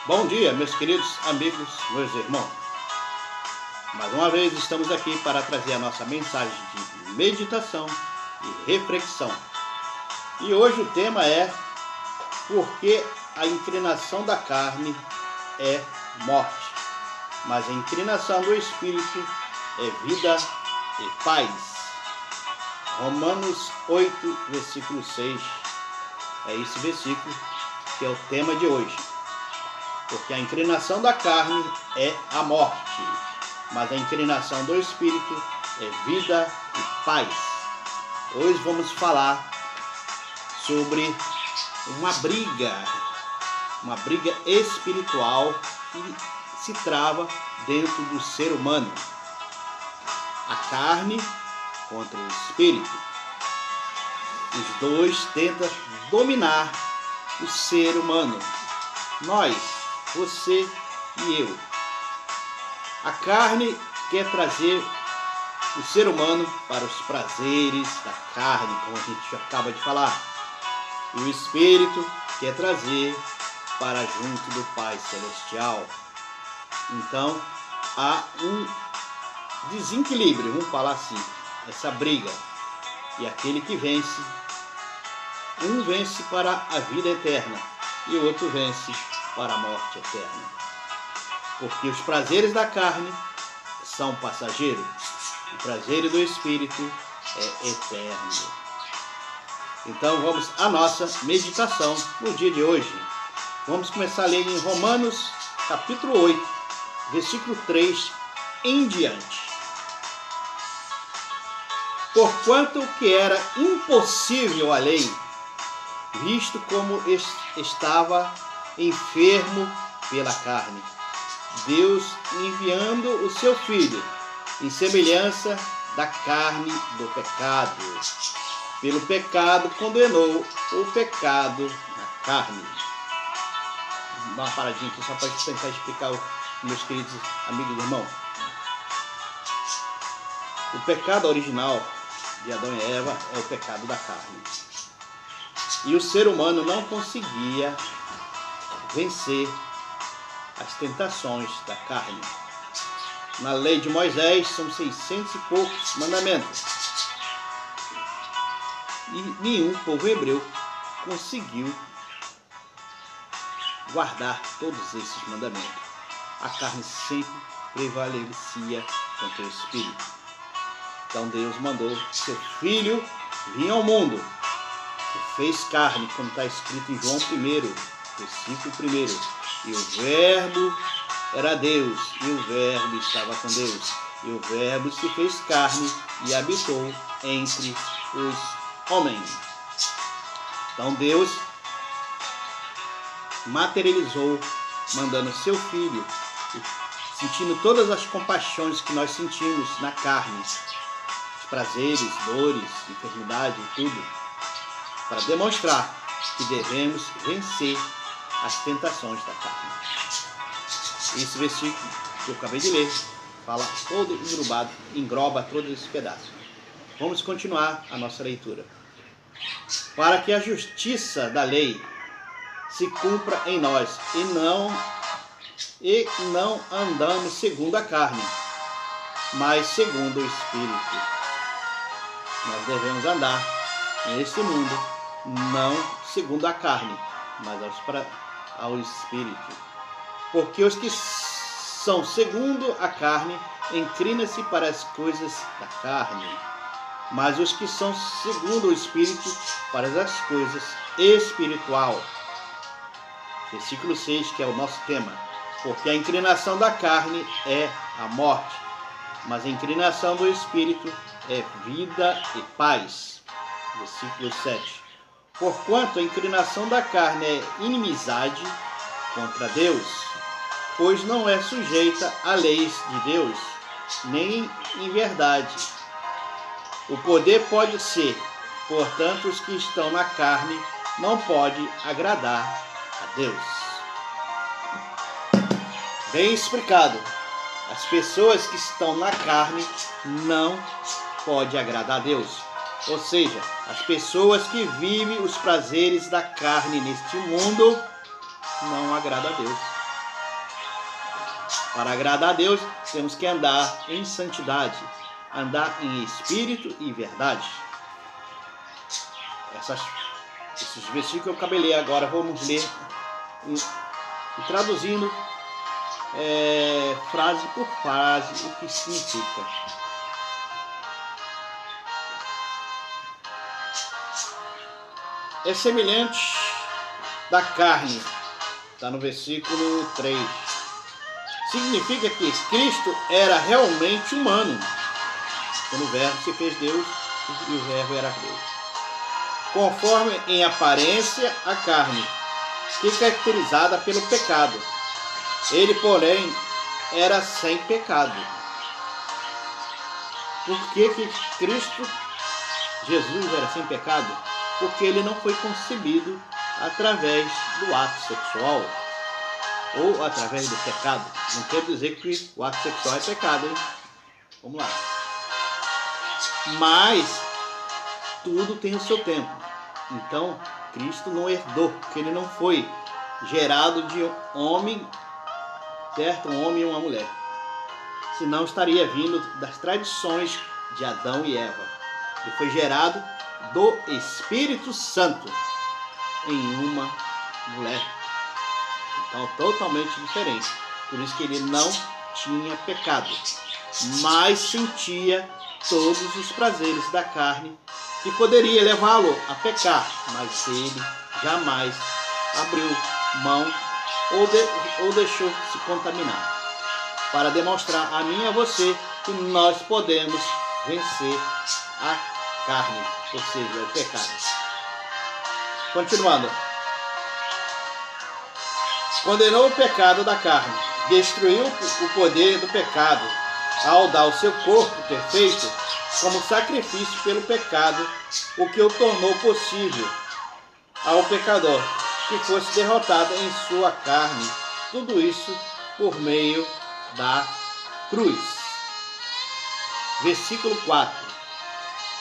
Bom dia, meus queridos amigos, meus irmãos. Mais uma vez estamos aqui para trazer a nossa mensagem de meditação e reflexão. E hoje o tema é: por que a inclinação da carne é morte, mas a inclinação do espírito é vida e paz. Romanos 8, versículo 6. É esse versículo que é o tema de hoje. Porque a inclinação da carne é a morte, mas a inclinação do espírito é vida e paz. Hoje vamos falar sobre uma briga espiritual que se trava dentro do ser humano. A carne contra o espírito. Os dois tentam dominar o ser humano. Nós, você e eu. A carne quer trazer o ser humano para os prazeres da carne, como a gente acaba de falar. E o espírito quer trazer para junto do Pai Celestial. Então, há um desequilíbrio, vamos falar assim, essa briga. E aquele que vence, um vence para a vida eterna e o outro vence para a morte eterna. Porque os prazeres da carne são passageiros, o prazer do espírito é eterno. Então vamos à nossa meditação no dia de hoje. Vamos começar a ler em Romanos capítulo 8, versículo 3 em diante. Porquanto que era impossível a lei, visto como estava enfermo pela carne, Deus enviando o seu Filho em semelhança da carne do pecado. Pelo pecado condenou o pecado na carne. Vou dar uma paradinha aqui só para tentar explicar, meus queridos amigos e irmãos. O pecado original de Adão e Eva é o pecado da carne. E o ser humano não conseguia vencer as tentações da carne. Na lei de Moisés são 600 e poucos mandamentos. E nenhum povo hebreu conseguiu guardar todos esses mandamentos. A carne sempre prevalecia contra o espírito. Então Deus mandou seu Filho vir ao mundo. Se fez carne, como está escrito em João 1, versículo 1. E o Verbo era Deus, e o Verbo estava com Deus. E o Verbo se fez carne e habitou entre os homens. Então Deus materializou, mandando seu Filho, sentindo todas as compaixões que nós sentimos na carne, os prazeres, dores, enfermidade e tudo, para demonstrar que devemos vencer as tentações da carne. Esse versículo que eu acabei de ler fala todo engloba todos esses pedaços. Vamos continuar a nossa leitura. Para que a justiça da lei se cumpra em nós e não andamos segundo a carne, mas segundo o Espírito. Nós devemos andar neste mundo, não segundo a carne, mas ao Espírito. Porque os que são segundo a carne inclinam-se para as coisas da carne, mas os que são segundo o Espírito para as coisas espiritual. Versículo 6, que é o nosso tema. Porque a inclinação da carne é a morte, mas a inclinação do Espírito é vida e paz. Versículo 7. Porquanto a inclinação da carne é inimizade contra Deus, pois não é sujeita a leis de Deus, nem em verdade. O poder pode ser, portanto, os que estão na carne não podem agradar a Deus. Bem explicado. As pessoas que estão na carne não podem agradar a Deus. Ou seja, as pessoas que vivem os prazeres da carne neste mundo não agradam a Deus. Para agradar a Deus, temos que andar em santidade, andar em espírito e verdade. Esses versículos eu acabei de ler agora, vamos ler e traduzindo frase por frase o que significa. É semelhante da carne, está no versículo 3. Significa que Cristo era realmente humano, quando o Verbo se fez Deus e o Verbo era Deus. Conforme em aparência a carne, que é caracterizada pelo pecado. Ele, porém, era sem pecado. Por que Cristo, Jesus, era sem pecado? Porque ele não foi concebido através do ato sexual ou através do pecado. Não quer dizer que o ato sexual é pecado, hein? Vamos lá. Mas tudo tem o seu tempo. Então, Cristo não herdou, porque ele não foi gerado de homem, certo? Um homem e uma mulher. Senão estaria vindo das tradições de Adão e Eva. Ele foi gerado do Espírito Santo em uma mulher. Então, totalmente diferente. Por isso que ele não tinha pecado, mas sentia todos os prazeres da carne que poderia levá-lo a pecar, mas ele jamais abriu mão ou deixou se contaminar. Para demonstrar a mim e a você que nós podemos vencer a carne, ou seja, o pecado. Continuando. Condenou o pecado da carne, destruiu o poder do pecado, ao dar o seu corpo perfeito como sacrifício pelo pecado, o que o tornou possível ao pecador que fosse derrotado em sua carne. Tudo isso por meio da cruz. Versículo 4.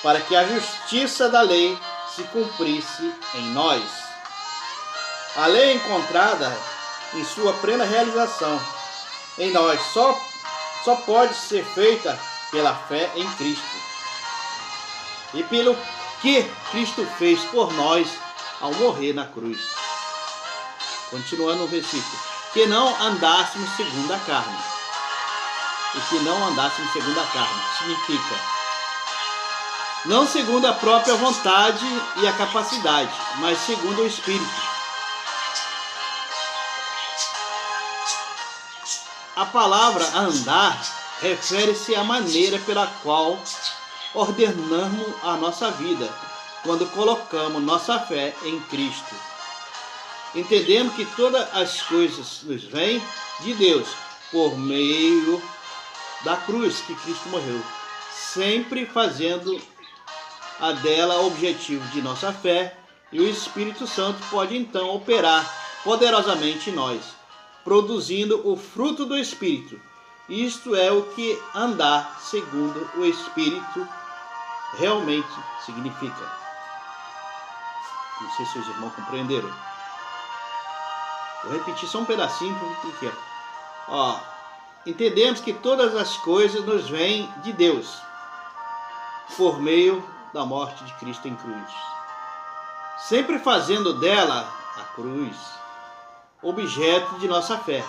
Para que a justiça da lei se cumprisse em nós. A lei encontrada em sua plena realização em nós só pode ser feita pela fé em Cristo e pelo que Cristo fez por nós ao morrer na cruz. Continuando o versículo. Que não andássemos segundo a carne. E que não andássemos segundo a carne. Significa não segundo a própria vontade e a capacidade, mas segundo o Espírito. A palavra andar refere-se à maneira pela qual ordenamos a nossa vida quando colocamos nossa fé em Cristo. Entendemos que todas as coisas nos vêm de Deus por meio da cruz que Cristo morreu, sempre fazendo a dela objetivo de nossa fé, e o Espírito Santo pode então operar poderosamente em nós, produzindo o fruto do Espírito. Isto é o que andar segundo o Espírito realmente significa. Não sei se os irmãos compreenderam. Vou repetir só um pedacinho porque entendemos que todas as coisas nos vêm de Deus por meio da morte de Cristo em cruz, sempre fazendo dela, a cruz, objeto de nossa fé,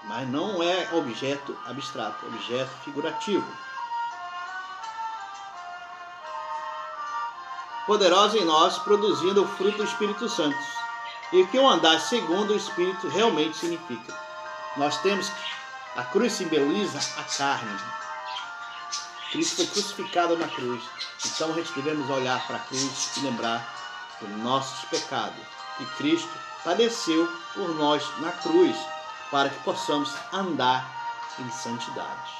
mas não é objeto abstrato, objeto figurativo. Poderosa em nós, produzindo o fruto do Espírito Santo. E o que o andar segundo o Espírito realmente significa. Nós temos que a cruz simboliza a carne. Cristo foi crucificado na cruz. Então a gente devemos olhar para a cruz e lembrar dos nossos pecados. E Cristo padeceu por nós na cruz para que possamos andar em santidade.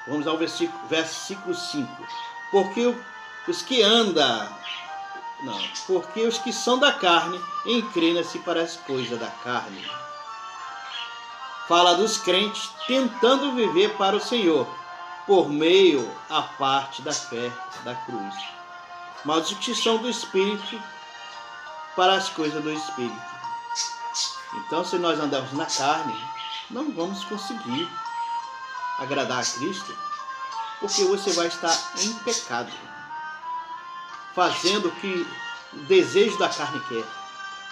Vamos ao versículo 5. Porque os que são da carne inclinam-se para as coisas da carne. Fala dos crentes tentando viver para o Senhor, por meio a parte da fé da cruz. Mas os que são do Espírito, para as coisas do Espírito. Então, se nós andamos na carne, não vamos conseguir agradar a Cristo, porque você vai estar em pecado, fazendo o que o desejo da carne quer.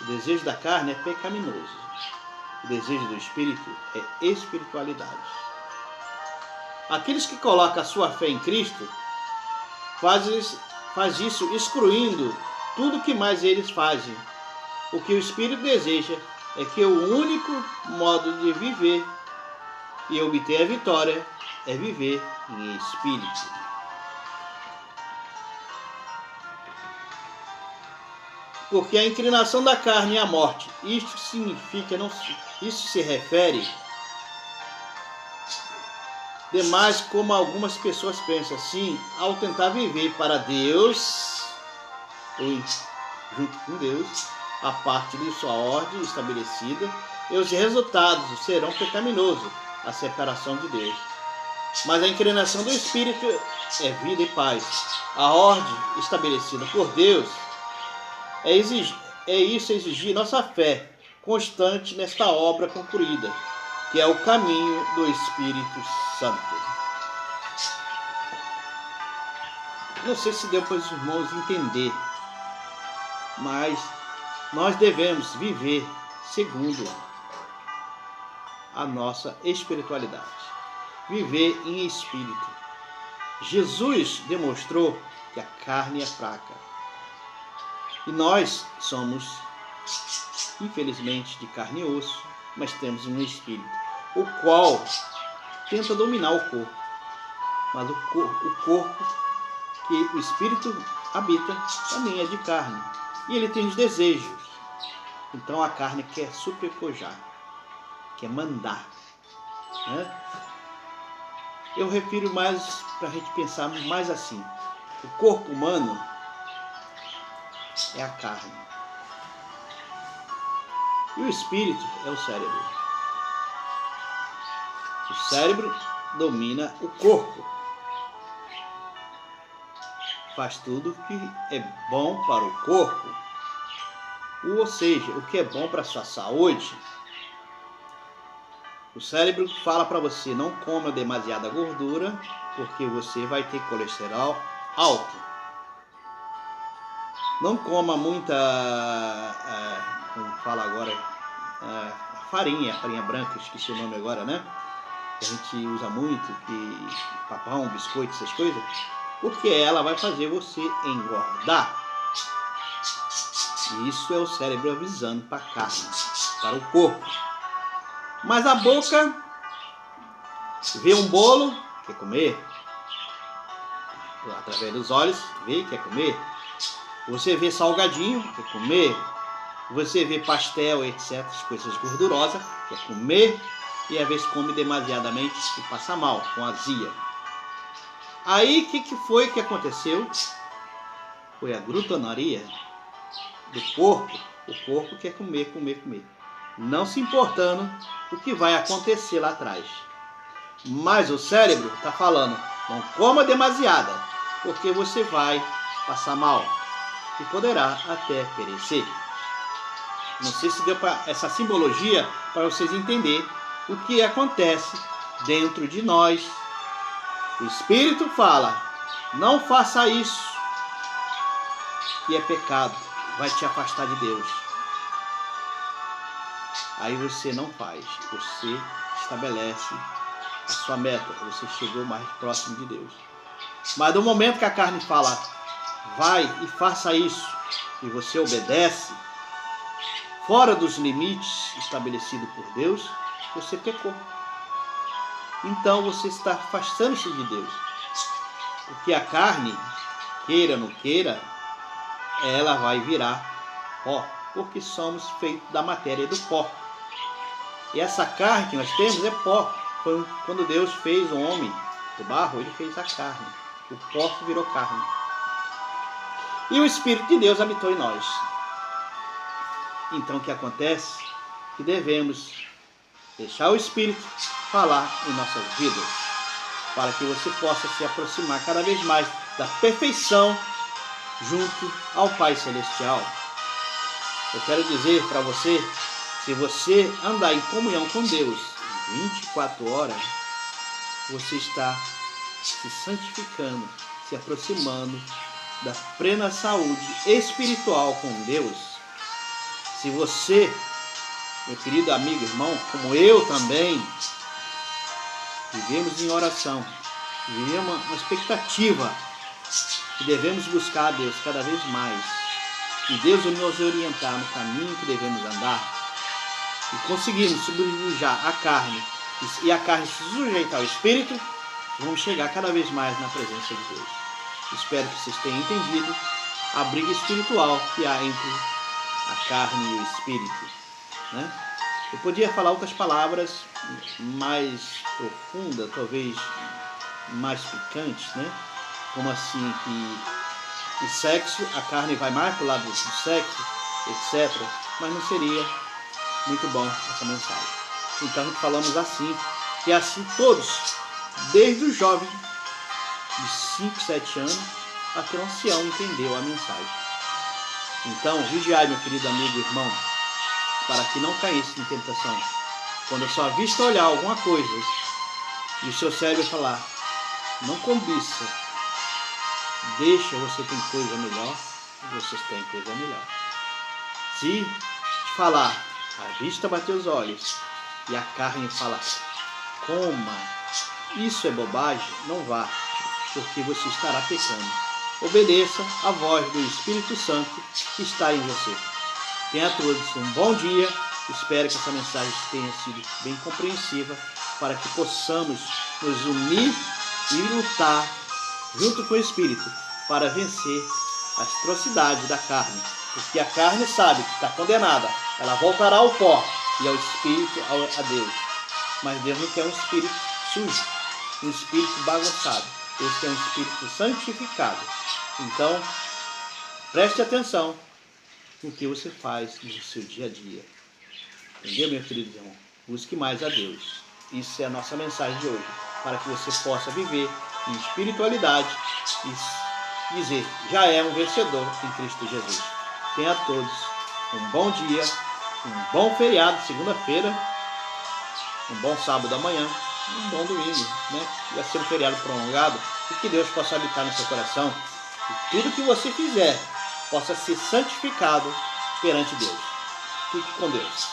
O desejo da carne é pecaminoso. O desejo do Espírito é espiritualidade. Aqueles que colocam a sua fé em Cristo faz isso excluindo tudo que mais eles fazem. O que o Espírito deseja é que o único modo de viver e obter a vitória é viver em Espírito. Porque a inclinação da carne é a morte. Isso se refere demais como algumas pessoas pensam assim, ao tentar viver para Deus, ou junto com Deus, a parte de sua ordem estabelecida, e os resultados serão pecaminosos, a separação de Deus. Mas a inclinação do Espírito é vida e paz. A ordem estabelecida por Deus é isso exigir nossa fé constante nesta obra concluída, que é o caminho do Espírito Santo. Não sei se deu para os irmãos entender, mas nós devemos viver segundo a nossa espiritualidade. Viver em espírito. Jesus demonstrou que a carne é fraca. E nós somos, infelizmente, de carne e osso, mas temos um espírito, o qual tenta dominar o corpo. Mas o corpo que o espírito habita também é de carne. E ele tem os desejos. Então a carne quer superpujar, quer mandar. Né? Eu refiro mais para a gente pensar mais assim. O corpo humano é a carne. E o espírito é o cérebro. O cérebro domina o corpo. Faz tudo o que é bom para o corpo. Ou seja, o que é bom para a sua saúde. O cérebro fala para você, não coma demasiada gordura, porque você vai ter colesterol alto. Não coma muita, como fala agora, farinha branca, esqueci o nome agora, né? Que a gente usa muito, que papão, biscoito, essas coisas, porque ela vai fazer você engordar. E isso é o cérebro avisando para a carne, para o corpo. Mas a boca vê um bolo, quer comer. Através dos olhos, vê, quer comer. Você vê salgadinho, quer comer. Você vê pastel, etc., coisas gordurosas, quer comer. E às vezes come demasiadamente e passa mal, com azia. Aí o que foi que aconteceu? Foi a glutonaria do corpo. O corpo quer comer, comer, comer. Não se importando o que vai acontecer lá atrás. Mas o cérebro está falando, não coma demasiada, porque você vai passar mal e poderá até perecer. Não sei se deu para essa simbologia para vocês entenderem o que acontece dentro de nós. O Espírito fala, não faça isso, que é pecado, vai te afastar de Deus. Aí você não faz, você estabelece a sua meta, você chegou mais próximo de Deus. Mas no momento que a carne fala, vai e faça isso, e você obedece, fora dos limites estabelecidos por Deus, você pecou. Então você está afastando-se de Deus. Porque a carne, queira ou não queira, ela vai virar pó, porque somos feitos da matéria e do pó. E essa carne que nós temos é pó. Quando Deus fez o homem do barro, ele fez a carne. O pó virou carne. E o Espírito de Deus habitou em nós. Então o que acontece? Que devemos deixar o Espírito falar em nossas vidas, para que você possa se aproximar cada vez mais da perfeição junto ao Pai Celestial. Eu quero dizer para você, Se você andar em comunhão com Deus 24 horas, você está se santificando, se aproximando da plena saúde espiritual com Deus. Se você, meu querido amigo, irmão, como eu também, vivemos em oração, vivemos uma expectativa que devemos buscar a Deus cada vez mais, e Deus vai nos orientar no caminho que devemos andar, e conseguirmos subjugar a carne, e a carne se sujeitar ao Espírito, vamos chegar cada vez mais na presença de Deus. Espero que vocês tenham entendido a briga espiritual que há entre a carne e o Espírito, né? Eu podia falar outras palavras mais profundas, talvez mais picantes, né? Como assim que o sexo, a carne vai mais para o lado do sexo, etc. Mas não seria muito bom essa mensagem. Então falamos assim, e assim todos, desde o jovem de 5, 7 anos até o ancião, entendeu a mensagem. Então, vigiai, meu querido amigo e irmão, para que não caísse em tentação. Quando a sua vista olhar alguma coisa e o seu cérebro falar, não cobiça, deixa, você tem coisa melhor, vocês têm coisa melhor. Se te falar, a vista bateu os olhos e a carne fala, coma, isso é bobagem, não vá, porque você estará pecando. Obedeça a voz do Espírito Santo que está em você. Tenha a todos um bom dia. Espero que essa mensagem tenha sido bem compreensiva para que possamos nos unir e lutar junto com o Espírito para vencer as atrocidades da carne. Porque a carne sabe que está condenada. Ela voltará ao pó e ao Espírito, a Deus. Mas Deus não quer um espírito sujo, um espírito bagunçado. Deus quer um espírito santificado. Então, preste atenção no que você faz no seu dia a dia. Entendeu, meu querido irmão? Busque mais a Deus. Isso é a nossa mensagem de hoje. Para que você possa viver em espiritualidade e dizer, já é um vencedor em Cristo Jesus. Tenha a todos um bom dia, um bom feriado, segunda-feira, um bom sábado amanhã, um bom domingo, né? Vai ser um feriado prolongado e que Deus possa habitar no seu coração e tudo que você fizer possa ser santificado perante Deus. Fique com Deus.